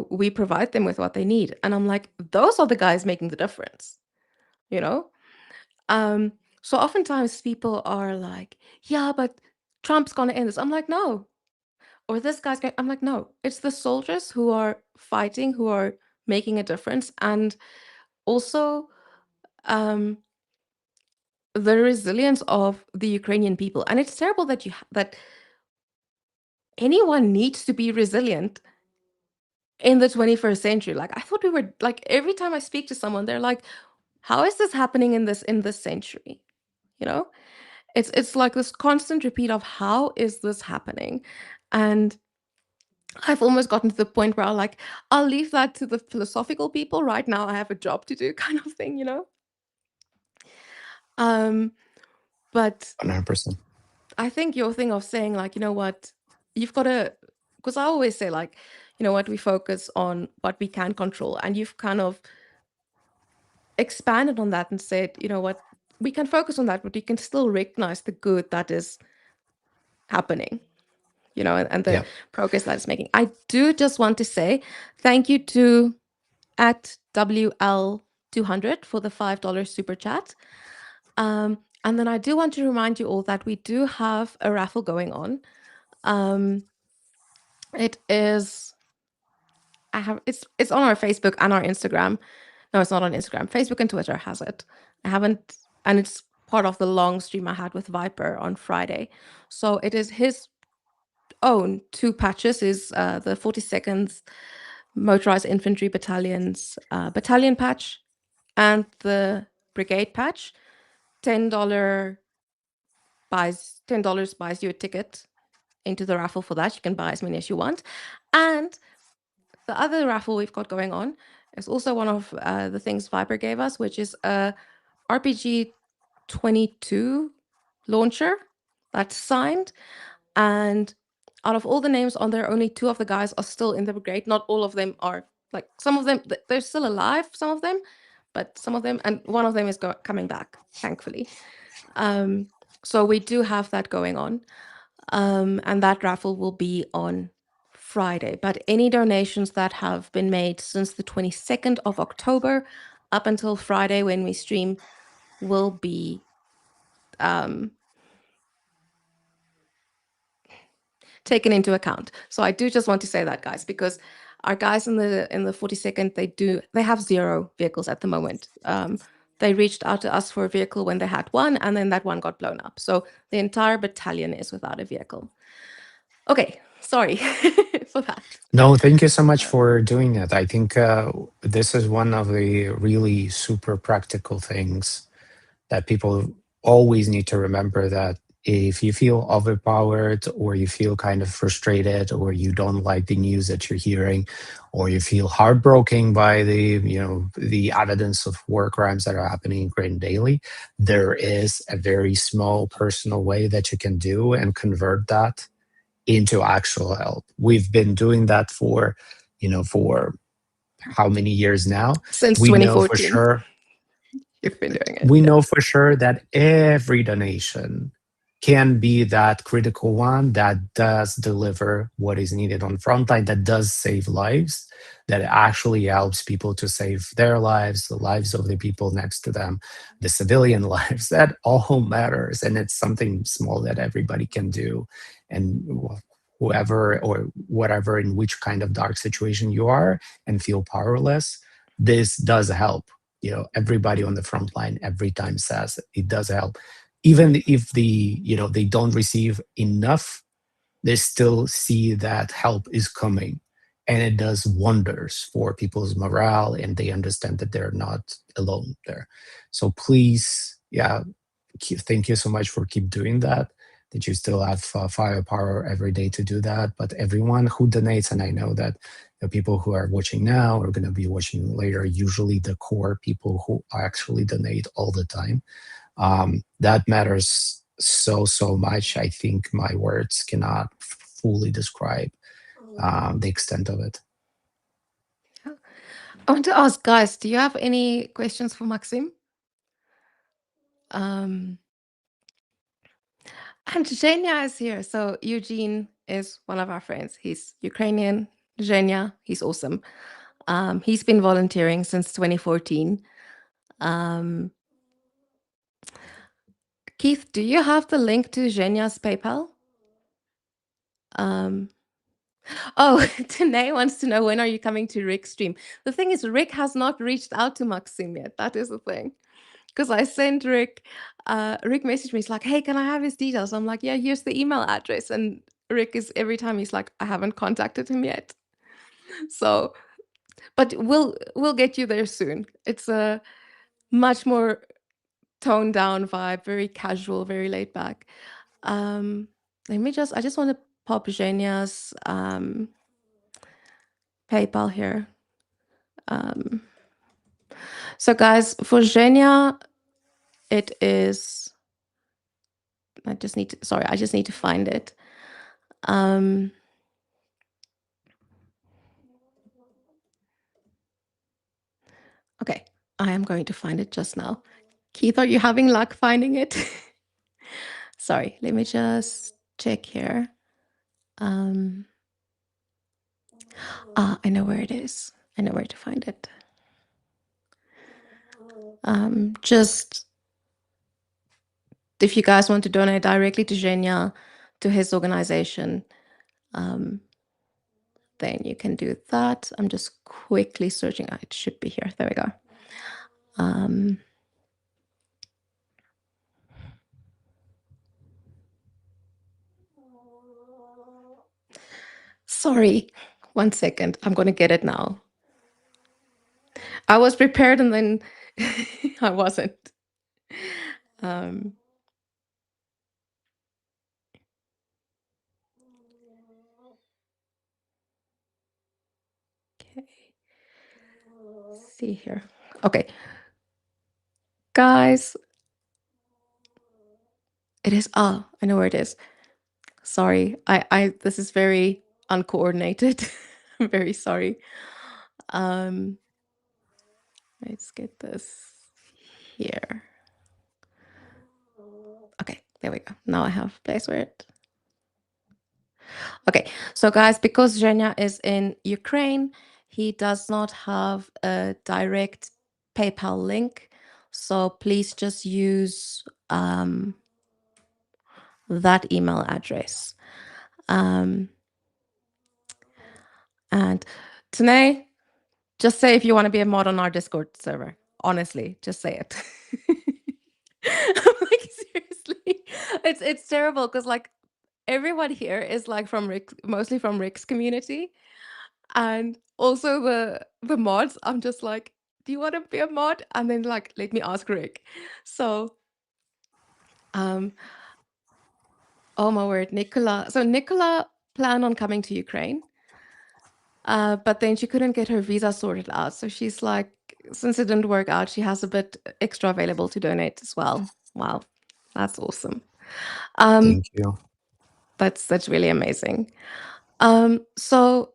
we provide them with what they need. And I'm like, those are the guys making the difference, you know? Um, so oftentimes people are like, yeah, but Trump's gonna end this. I'm like, no. Or this guy's going, I'm like, no. It's the soldiers who are fighting, who are making a difference. And also um the resilience of the Ukrainian people. And it's terrible that that anyone needs to be resilient in the 21st century. Like I thought we were like every time I speak to someone, they're like, how is this happening in this century? You know? It's like this constant repeat of how is this happening? And I've almost gotten to the point where I'll leave that to the philosophical people. Right now I have a job to do kind of thing, you know? Um, but 100%. I think your thing of saying like, you know what, you've got to, because I always say like, you know what, we focus on what we can control. And you've kind of expanded on that and said, you know what, we can focus on that, but we can still recognize the good that is happening, and the Yeah. progress that it's making. I do just want to say thank you to at WL200 for the $5 super chat. And then I do want to remind you all that we do have a raffle going on. It is, it's on our Facebook and our Instagram. No, it's not on Instagram. Facebook and Twitter has it. I haven't, and it's part of the long stream I had with Viper on Friday. So it is his own two patches, is the 42nd Motorized Infantry Battalion's battalion patch and the brigade patch. $10 buys you a ticket into the raffle for that. You can buy as many as you want. And the other raffle we've got going on is also one of the things Viper gave us, which is a RPG 22 launcher that's signed. And out of all the names on there, only 2 of the guys are still in the brigade. Not all of them are, like, some of them, they're still alive, some of them, but some of them, and one of them is coming back, thankfully. So we do have that going on. And that raffle will be on Friday. But any donations that have been made since the 22nd of October up until Friday when we stream will be taken into account. So I do just want to say that, guys, because our guys in the 42nd, they have 0 vehicles at the moment. They reached out to us for a vehicle when they had one, and then that one got blown up. So the entire battalion is without a vehicle. Okay, Sorry for that. No, thank you so much for doing it. I think this is one of the really super practical things that people always need to remember, that if you feel overpowered, or you feel kind of frustrated, or you don't like the news that you're hearing, or you feel heartbroken by the evidence of war crimes that are happening in Ukraine daily, there is a very small personal way that you can do and convert that into actual help. We've been doing that for how many years now? Since We know for 2014, sure you've been doing it. we Yeah. know for sure that every donation can be that critical one that does deliver what is needed on the front line, that does save lives, that actually helps people to save their lives, the lives of the people next to them, the civilian lives. That all matters, and it's something small that everybody can do. And whoever or whatever, in which kind of dark situation you are and feel powerless, this does help. Everybody on the front line every time says it does help. Even if they don't receive enough, they still see that help is coming, and it does wonders for people's morale, and they understand that they're not alone there. So please, yeah, thank you so much for keep doing that, that you still have firepower every day to do that. But everyone who donates, and I know that the people who are watching now are going to be watching later, usually the core people who actually donate all the time, that matters so much. I think my words cannot fully describe the extent of it. I want to ask, guys, do you have any questions for Maksym? And Zhenya is here. So Eugene is one of our friends. He's Ukrainian. Zhenya, he's awesome. He's been volunteering since 2014. Um, Keith, do you have the link to Zhenya's PayPal? Oh, Tanae wants to know, when are you coming to Rick's stream? The thing is, Rick has not reached out to Maksym yet. That is the thing. Because I sent Rick, Rick messaged me. He's like, hey, can I have his details? I'm like, yeah, here's the email address. And Rick is, every time he's like, I haven't contacted him yet. So, but we'll get you there soon. It's a much more toned down vibe, very casual, very laid back. I just want to pop Zhenya's PayPal here. So guys, for Zhenya, it is, I just need to find it. Okay, I am going to find it just now. Keith, are you having luck finding it? Sorry, let me just check here. I know where it is. I know where to find it. Just if you guys want to donate directly to Zhenya, to his organization, then you can do that. I'm just quickly searching. Oh, it should be here. There we go. Sorry, 1 second. I'm going to get it now. I was prepared and then I wasn't. Okay. See here. Okay. Guys, it is, I know where it is. Sorry. This is very uncoordinated. I'm very sorry. Let's get this here. Okay, there we go. Now I have place where it. Okay, so guys, because Zhenya is in Ukraine, he does not have a direct PayPal link. So please just use that email address. And Tanae, just say if you want to be a mod on our Discord server. Honestly, just say it. I'm like, seriously, it's terrible because like everyone here is like from Rick, mostly from Rick's community, and also the mods. I'm just like, do you want to be a mod? And then like, let me ask Rick. So, um, oh my word, Nicola. So Nicola planned on coming to Ukraine, but then she couldn't get her visa sorted out. So she's like, since it didn't work out, she has a bit extra available to donate as well. Wow, that's awesome. Um, Thank you. that's really amazing. So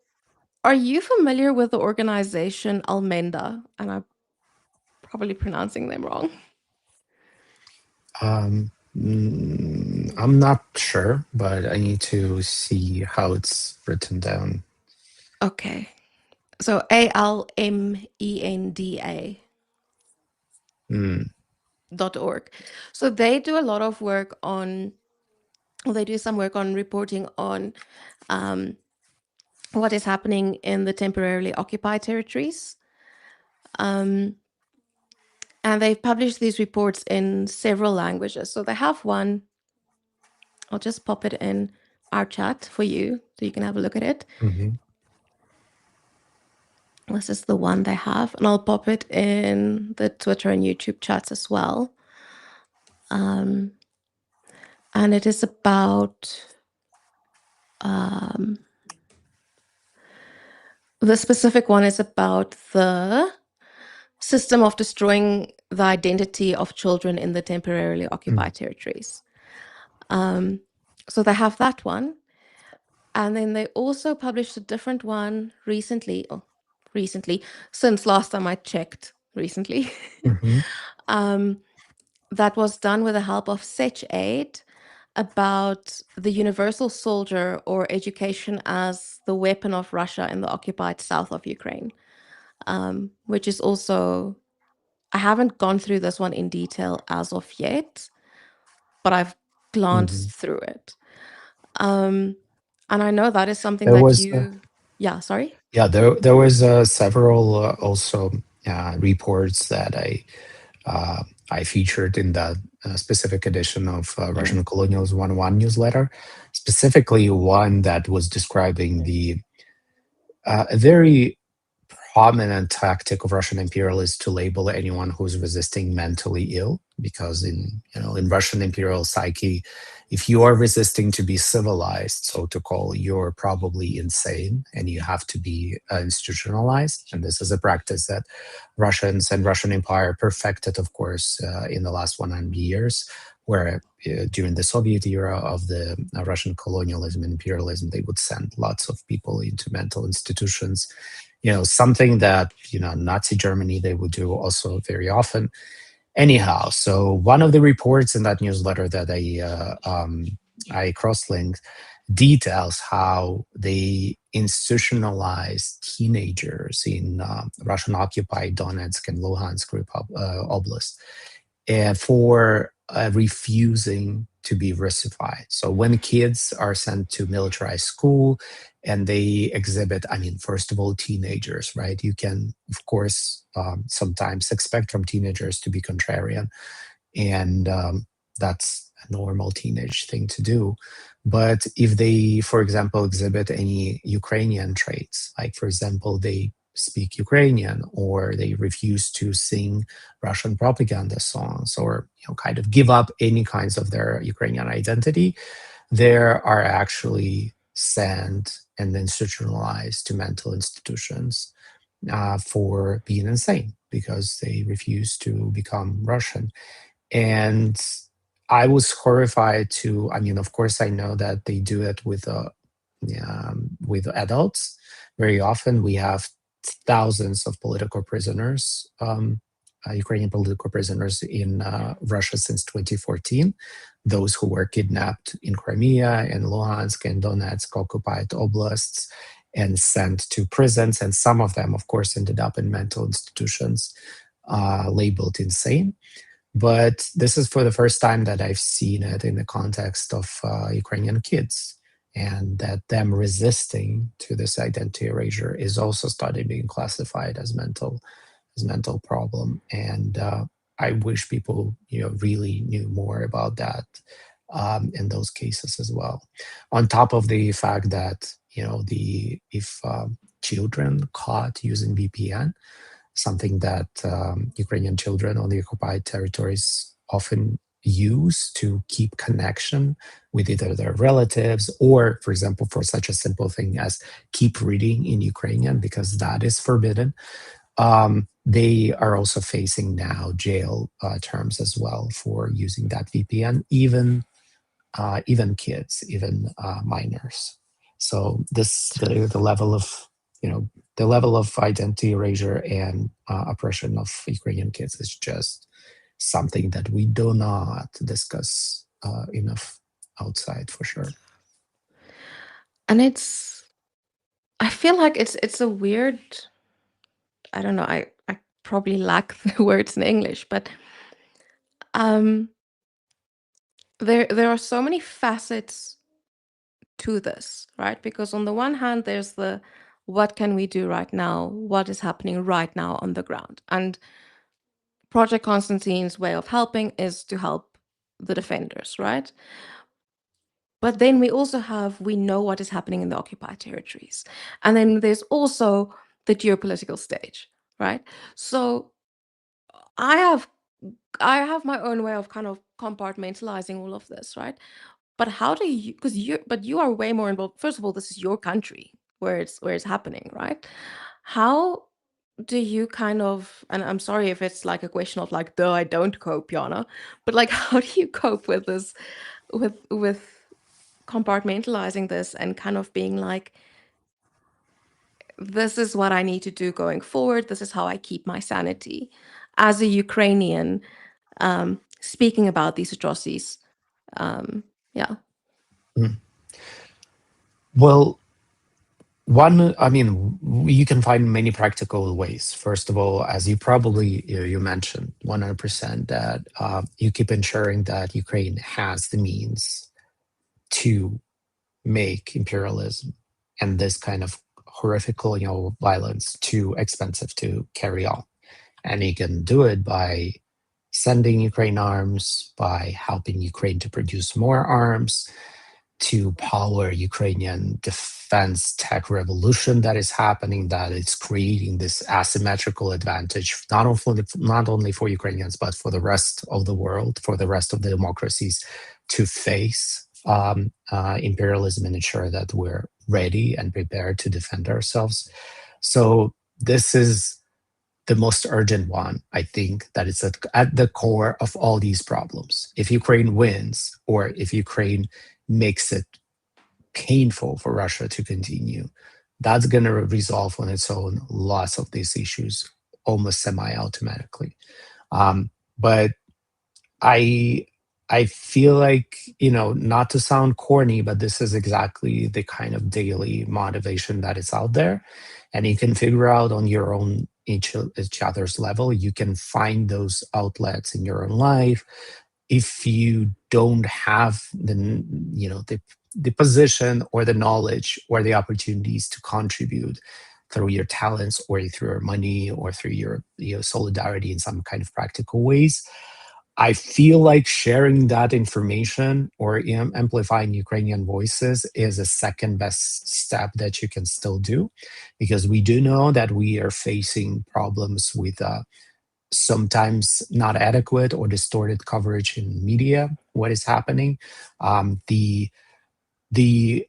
are you familiar with the organization Almenda? And I'm probably pronouncing them wrong. I'm not sure, but I need to see how it's written down. Okay. So ALMENDA Mm, .org. So they do a lot of work on, well, they do some work on reporting on um, what is happening in the temporarily occupied territories. And they've published these reports in several languages. So they have one, I'll just pop it in our chat for you so you can have a look at it. mhm. This is the one they have, and I'll pop it in the Twitter and YouTube chats as well. And it is about the specific one is about the system of destroying the identity of children in the temporarily Mm, occupied territories. So they have that one. And then they also published a different one recently, since last time I checked, recently, mhm, that was done with the help of Sech Aid about the universal soldier or education as the weapon of Russia in the occupied south of Ukraine, which is also, I haven't gone through this one in detail as of yet, but I've glanced mhm. through it. And I know that is something There that was you, yeah, sorry. Yeah, there was several also reports that I featured in that specific edition of Mm, Russian Colonials 101 newsletter, specifically one that was describing the a very prominent tactic of Russian imperialists to label anyone who's resisting mentally ill, because in Russian imperial psyche, if you are resisting to be civilized, so to call, you're probably insane and you have to be institutionalized. And this is a practice that Russians and Russian Empire perfected, of course, in the last 100 years, where during the Soviet era of the Russian colonialism and imperialism, they would send lots of people into mental institutions, something that Nazi Germany they would do also very often. Anyhow, so one of the reports in that newsletter that I cross-linked details how they institutionalized teenagers in Russian occupied Donetsk and Luhansk Oblast for refusing to be Russified. So when kids are sent to militarized school and they exhibit, I mean, first of all, teenagers, right? You can, of course, sometimes expect from teenagers to be contrarian, and that's a normal teenage thing to do. But if they, for example, exhibit any Ukrainian traits, like, for example, they speak Ukrainian or they refuse to sing Russian propaganda songs, or kind of give up any kinds of their Ukrainian identity, there are actually sent and institutionalized to mental institutions for being insane because they refuse to become Russian. And I was horrified to, I mean, of course, I know that they do it with adults. Very often we have thousands of political prisoners, Ukrainian political prisoners in Russia since 2014. Those who were kidnapped in Crimea and Luhansk and Donetsk occupied oblasts and sent to prisons. And some of them, of course, ended up in mental institutions labeled insane. But this is for the first time that I've seen it in the context of Ukrainian kids, and that them resisting to this identity erasure is also starting being classified as mental problem. And I wish people really knew more about that. in those cases as well. On top of the fact that, if children caught using VPN, something that Ukrainian children on the occupied territories often use to keep connection with either their relatives or, for example, for such a simple thing as keep reading in Ukrainian, because that is forbidden. They are also facing now jail terms as well for using that VPN, even kids, even minors. So the level of the level of identity erasure and oppression of Ukrainian kids is just something that we do not discuss enough outside, for sure. And I feel like it's a weird, I don't know, I probably lack the words in English, but um there are so many facets to this, right? Because on the one hand, there's the what can we do right now? What is happening right now on the ground? And Project Constantine's way of helping is to help the defenders, right? But then we know what is happening in the occupied territories. And then there's also the geopolitical stage, right? So I have I have my own way of kind of compartmentalizing all of this, right? But how do you, because you are way more involved. First of all, this is your country where it's happening, right? How do you kind of, and I'm sorry if it's like a question of like, though I don't cope, Yana, but like how do you cope with this, with compartmentalizing this and kind of being like, this is what I need to do going forward. This is how I keep my sanity as a Ukrainian, speaking about these atrocities. Yeah. Mm. Well, I mean, you can find many practical ways. First of all, as you mentioned, 100% that you keep ensuring that Ukraine has the means to make imperialism and this kind of horrific colonial violence too expensive to carry on. And you can do it by sending Ukraine arms, by helping Ukraine to produce more arms, to power Ukrainian defense tech revolution that is happening, that is creating this asymmetrical advantage, not only for Ukrainians, but for the rest of the world, for the rest of the democracies to face imperialism and ensure that we're ready and prepared to defend ourselves. So this is the most urgent one, I think, that is at the core of all these problems. If Ukraine wins, or if Ukraine makes it painful for Russia to continue, that's going to resolve on its own lots of these issues almost semi-automatically. But I I feel like, not to sound corny, but this is exactly the kind of daily motivation that is out there. And you can figure out on your own each other's level. You can find those outlets in your own life. If you don't have the position or the knowledge or the opportunities to contribute through your talents or through your money or through your solidarity in some kind of practical ways, I feel like sharing that information or amplifying Ukrainian voices is a second best step that you can still do, because we do know that we are facing problems with sometimes not adequate or distorted coverage in media. What is happening? The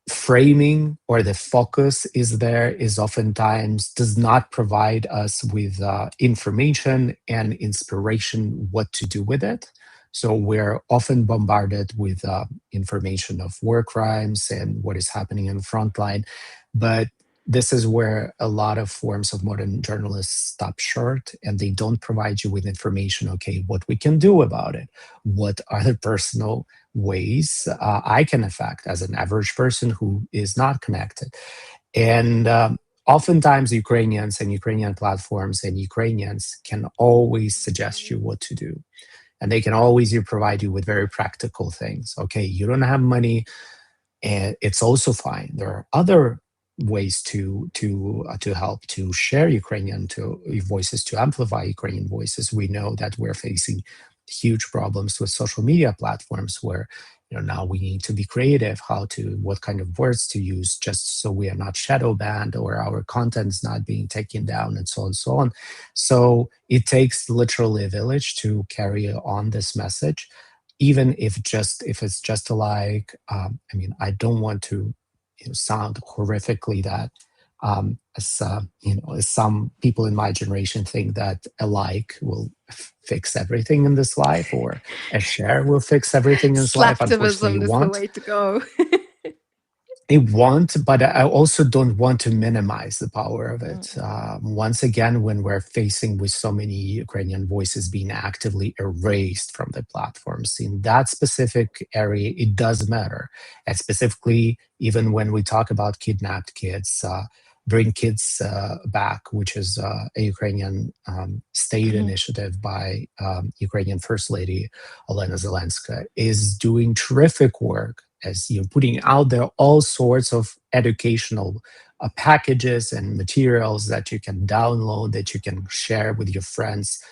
framing or the focus is oftentimes does not provide us with information and inspiration what to do with it. So we're often bombarded with information of war crimes and what is happening in the front line. But this is where a lot of forms of modern journalists stop short, and they don't provide you with information. Okay, what we can do about it? What are the personal ways I can affect as an average person who is not connected? And oftentimes, Ukrainians and Ukrainian platforms and Ukrainians can always suggest you what to do. And they can always provide you with very practical things. Okay, you don't have money, and it's also fine. There are other ways to help to share Ukrainian to voices, to amplify Ukrainian voices. We know that we're facing huge problems with social media platforms where now we need to be creative, what kind of words to use, just so we are not shadow banned or our content's not being taken down, and so on and so on. So it takes literally a village to carry on this message, even if it's just like, I don't want to sound horrifically that, as some people in my generation think that a like will fix everything in this life, or a share will fix everything in this life. Unfortunately, Slacktivism it is the won't. way to go. It won't, but I also don't want to minimize the power of it. Mm. Once again, when we're facing with so many Ukrainian voices being actively erased from the platforms, in that specific area, it does matter. And specifically, even when we talk about kidnapped kids, Bring Kids Back, which is a Ukrainian state Mhm. initiative by Ukrainian First Lady Olena Zelenska, is doing terrific work as putting out there all sorts of educational packages and materials that you can download, that you can share with your friends,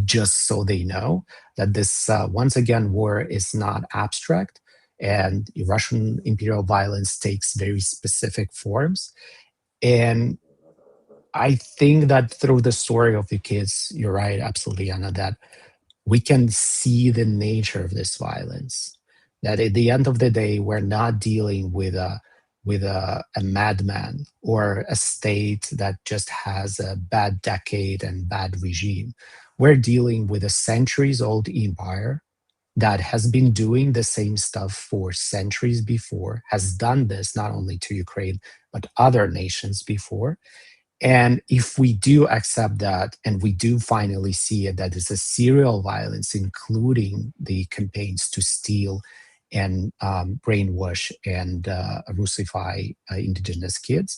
just so they know that this, once again, war is not abstract, and Russian imperial violence takes very specific forms. And I think that through the story of the kids, you're right, absolutely, Anna, that we can see the nature of this violence. That at the end of the day, we're not dealing with a madman or a state that just has a bad decade and bad regime. We're dealing with a centuries-old empire that has been doing the same stuff for centuries before, has done this not only to Ukraine, but other nations before. And if we do accept that, and we do finally see it, that it's a serial violence, including the campaigns to steal and brainwash and Russify indigenous kids,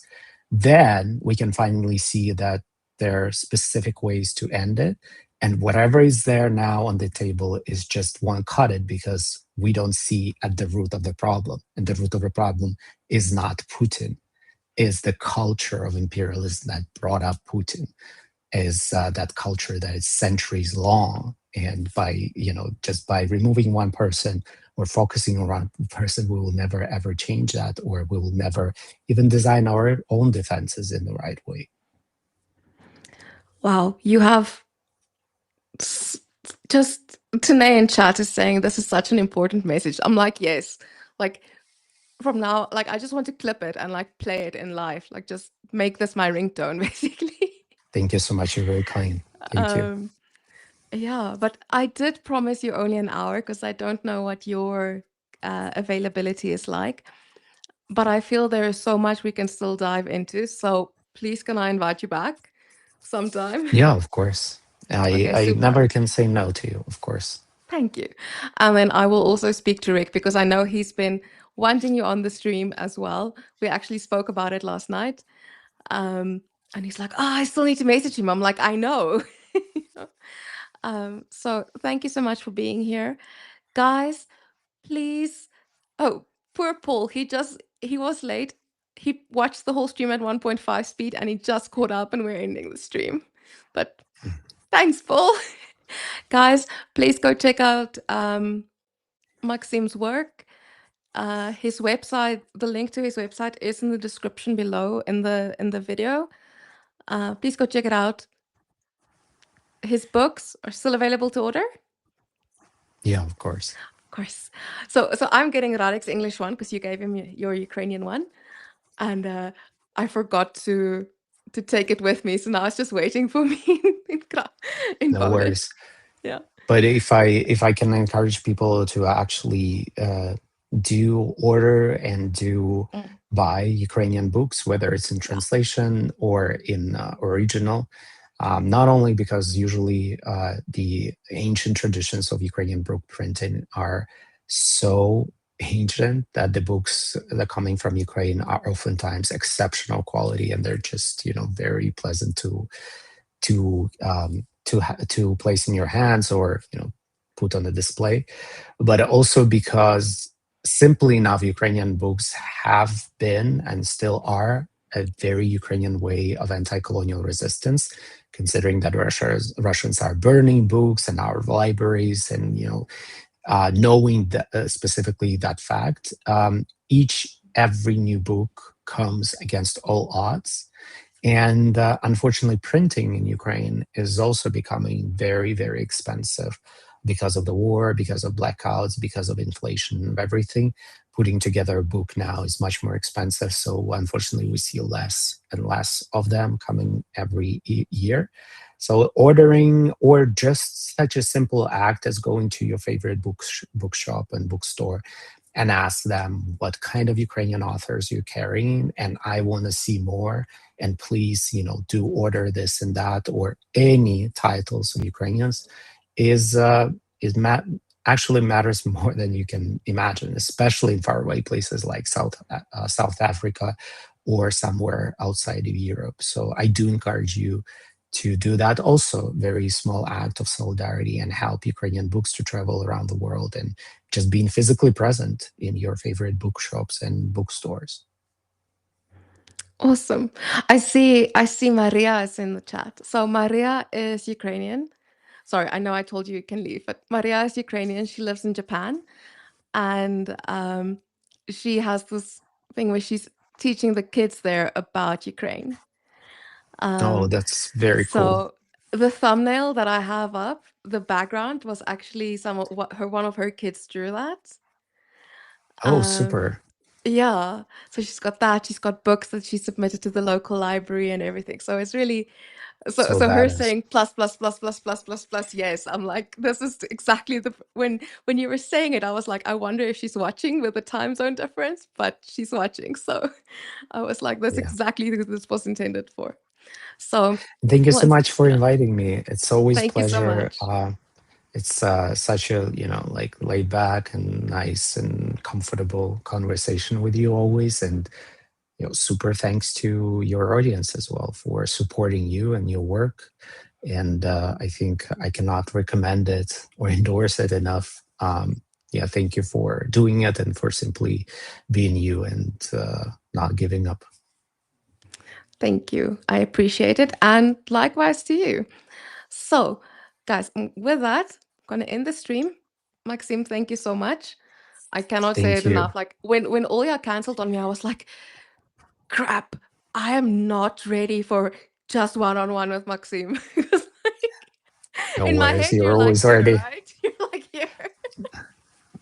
then we can finally see that there are specific ways to end it. And whatever is there now on the table is just one cut it, because we don't see at the root of the problem. And the root of the problem is not Putin, is the culture of imperialism that brought up Putin, is that culture that is centuries long. And by, just by removing one person or focusing on one person, we will never ever change that, or we will never even design our own defenses in the right way. Wow, you have just Tanae in chat is saying this is such an important message. I'm like, yes, like from now, like I just want to clip it and like play it in live, like just make this my ringtone, basically. Thank you so much. You're very kind. Thank you. um, yeah, but I did promise you only an hour because I don't know what your availability is like. But I feel there is so much we can still dive into. So please, can I invite you back sometime? Yeah, of course. I, Okay, I super. never can say no to you, of course. Thank you. And then I will also speak to Rick because I know he's been wanting you on the stream as well. We actually spoke about it last night. And he's like, oh, I still need to message him. I'm like, I know. So thank you so much for being here. Guys, please. Oh, poor Paul. He was late. He watched the whole stream at 1.5 speed and he just caught up and we're ending the stream. But thanks, Paul. Guys, please go check out Maksym's work. His website, the link to his website is in the description below in the video. Please go check it out. His books are still available to order. Yeah, of course. Of course. So I'm getting Radek's English one because you gave him your Ukrainian one, and I forgot to take it with me. So now it's just waiting for me in No Polish. worries. Yeah. But if I can encourage people to actually do order and do Mm. buy Ukrainian books, whether it's in Yeah. translation or in original, not only because usually the ancient traditions of Ukrainian book printing are so ancient that the books that are coming from Ukraine are oftentimes exceptional quality, and they're just very pleasant to place in your hands, or put on the display. But also because simply enough Ukrainian books have been and still are a very Ukrainian way of anti-colonial resistance, considering that Russians are burning books in our libraries, and knowing that, specifically that fact, every new book comes against all odds. And unfortunately, printing in Ukraine is also becoming very, very expensive because of the war, because of blackouts, because of inflation of everything. Putting together a book now is much more expensive. So unfortunately, we see less and less of them coming every year. So ordering, or just such a simple act as going to your favorite bookshop and bookstore and ask them what kind of Ukrainian authors you're carrying, and I want to see more. And please, do order this and that, or any titles of Ukrainians, is actually matters more than you can imagine, especially in faraway places like South Africa or somewhere outside of Europe. So I do encourage you to do that. Also, very small act of solidarity, and help Ukrainian books to travel around the world, and just being physically present in your favorite bookshops and bookstores. Awesome. I see Maria is in the chat. So Maria is Ukrainian. Sorry, I know I told you you can leave, but Maria is Ukrainian. She lives in Japan, and she has this thing where she's teaching the kids there about Ukraine. Oh, Um, that's very cool. so the thumbnail that I have up, the background was actually some of what one of her kids drew that. Oh, Um, super. yeah, so she's got that. She's got books that she submitted to the local library and everything. So it's really So so her badass. saying plus plus plus plus plus plus plus yes. I'm like, this is exactly the when you were saying it, I was like, I wonder if she's watching with the time zone difference, but she's watching. So I was like, that's Yeah. exactly who this was intended for. So Thank you so once, much for yeah, inviting me. It's always thank you so pleasure. much. It's such a, like, laid back and nice and comfortable conversation with you always. And, super thanks to your audience as well for supporting you and your work. And I think I cannot recommend it or endorse it enough. Yeah, thank you for doing it, and for simply being you, and not giving up. Thank you. I appreciate it. And likewise to you. So, guys, with that, I'm gonna end the stream. Maxim, thank you so much. I cannot say Thank it you. enough. Like when Olya canceled on me, I was like, crap, I am not ready for just one-on-one with Maxim. Because like No in my worries. head, You're you're like always here, ready. right? You're like here.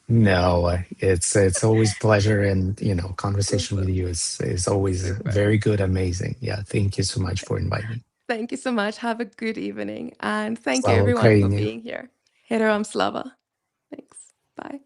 No, it's always pleasure, and conversation with Awesome. you is always Super. very good, amazing. Yeah, thank you so much for inviting. Thank you so much. Have a good evening. And thank you Slava everyone for Ukraini. being here. Heteram Slava. Thanks. Bye.